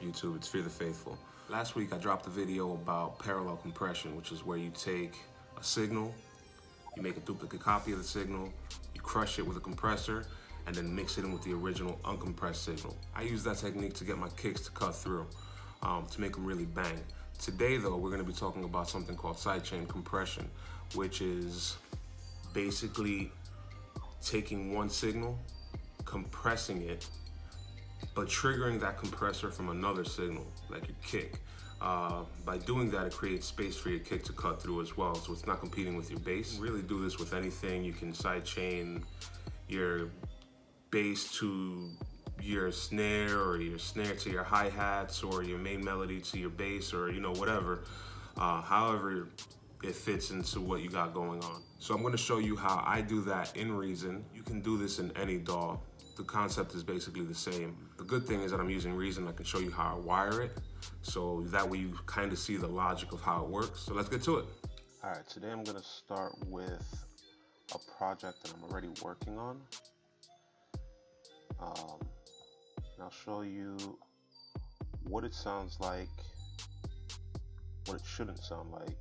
YouTube? It's Fear the Faithful. Last week I dropped a video about parallel compression, which is where you take a signal, you make a duplicate copy of the signal, you crush it with a compressor, and then mix it in with the original uncompressed signal. I use that technique to get my kicks to cut through, to make them really bang. Today though, we're gonna be talking about something called sidechain compression, which is basically taking one signal, compressing it, but triggering that compressor from another signal, like your kick. By doing that, it creates space for your kick to cut through as well, so it's not competing with your bass. You can really do this with anything. You can sidechain your bass to your snare, or your snare to your hi-hats, or your main melody to your bass, or whatever. However it fits into what you got going on. So I'm going to show you how I do that in Reason. You can do this in any DAW. The concept is basically the same. The good thing is that I'm using Reason. I can show you how I wire it, so that way you kind of see the logic of how it works. So let's get to it. All right, today I'm going to start with a project that I'm already working on. And I'll show you what it sounds like, what it shouldn't sound like,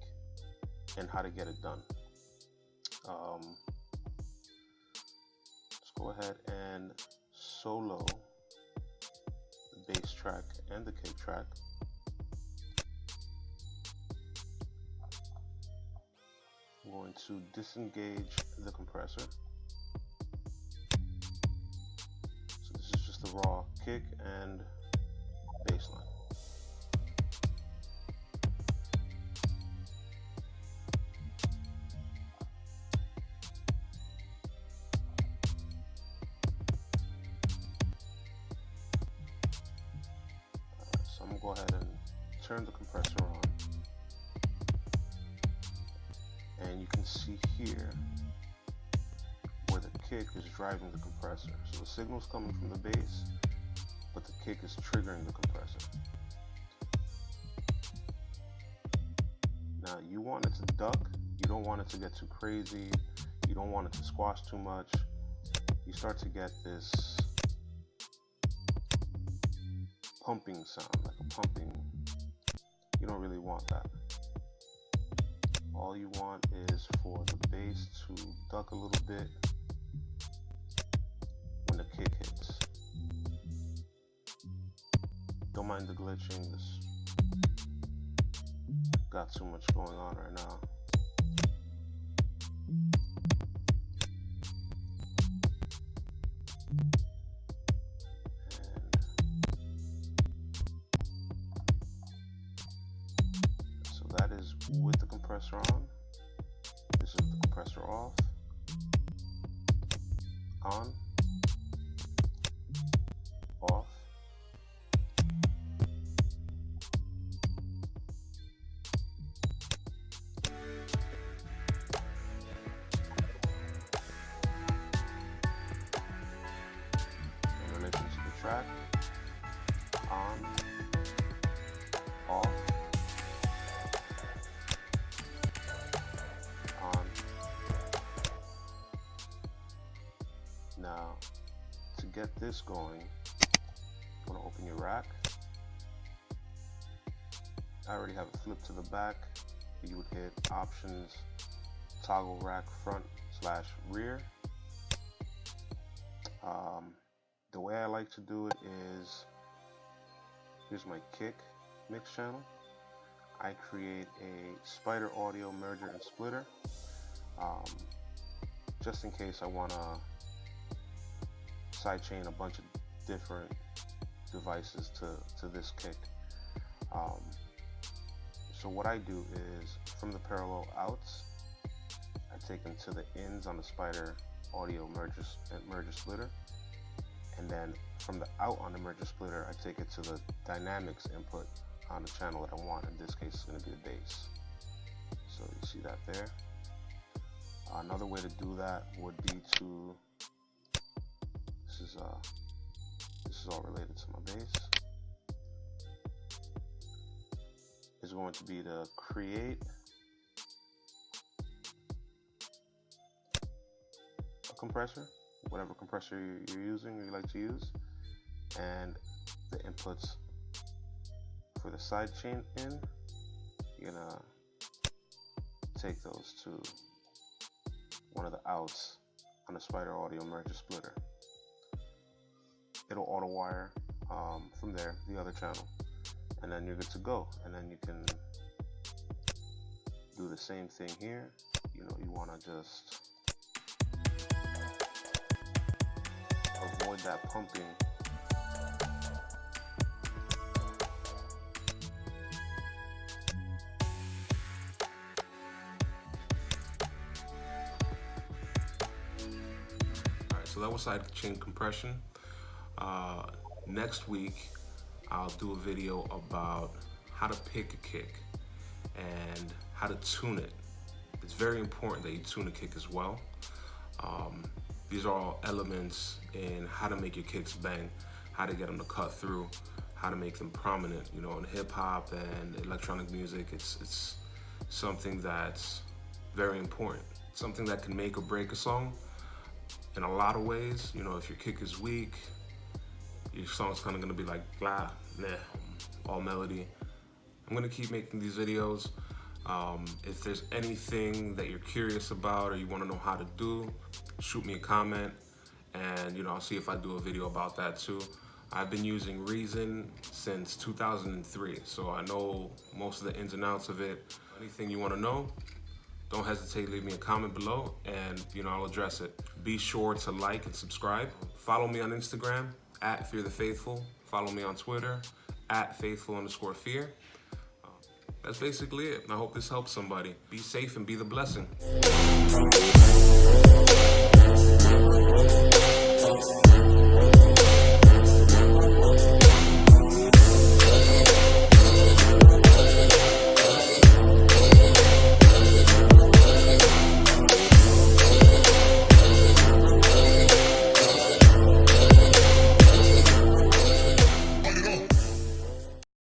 and how to get it done. Let's go ahead and solo the bass track and the kick track. I'm going to disengage the compressor. So this is just the raw kick and bass line. So I'm going to go ahead and turn the compressor on. And you can see here where the kick is driving the compressor. So the signal's coming from the bass, but the kick is triggering the compressor. Now you want it to duck, you don't want it to get too crazy, you don't want it to squash too much. You start to get this pumping sound, like a pumping. You don't really want that. All you want is for the bass to duck a little bit when the kick hits. Don't mind the glitching, this got too much going on right now. That is with the compressor on. This is the compressor off. On. Off. In relation to the track. On. Off. Now, to get this going, I'm going to open your rack. I already have it flipped to the back. You would hit Options, Toggle Rack Front / Rear. The way I like to do it is, here's my kick mix channel. I create a Spider Audio merger and splitter, just in case I want to sidechain a bunch of different devices to this kick. So what I do is, from the parallel outs, I take them to the ins on the Spider Audio merger splitter, and then from the out on the merger splitter, I take it to the dynamics input on the channel that I want. In this case, it's going to be the bass. So you see that there. Another way to do that would be to, this is all related to my bass, is going to be to create a compressor, whatever compressor you're using or you like to use, and the inputs for the side chain in, you're gonna take those to one of the outs on the Spider Audio merger splitter. It'll auto wire from there, the other channel, and then you're good to go. And then you can do the same thing here. You know, you wanna just avoid that pumping. Alright, so that was side chain compression. Next week, I'll do a video about how to pick a kick and how to tune it. It's very important that you tune a kick as well. These are all elements in how to make your kicks bang, how to get them to cut through, how to make them prominent. You know, in hip hop and electronic music, it's something that's very important. Something that can make or break a song in a lot of ways. You know, if your kick is weak, your song's kind of gonna be like blah, nah, all melody. I'm gonna keep making these videos. If there's anything that you're curious about or you wanna know how to do, shoot me a comment, and you know, I'll see if I do a video about that too. I've been using Reason since 2003, so I know most of the ins and outs of it. Anything you wanna know, don't hesitate, leave me a comment below, and you know, I'll address it. Be sure to like and subscribe. Follow me on Instagram, @FearTheFaithful. Follow me on Twitter, @Faithful_fear. That's basically it. I hope this helps somebody. Be safe and be the blessing.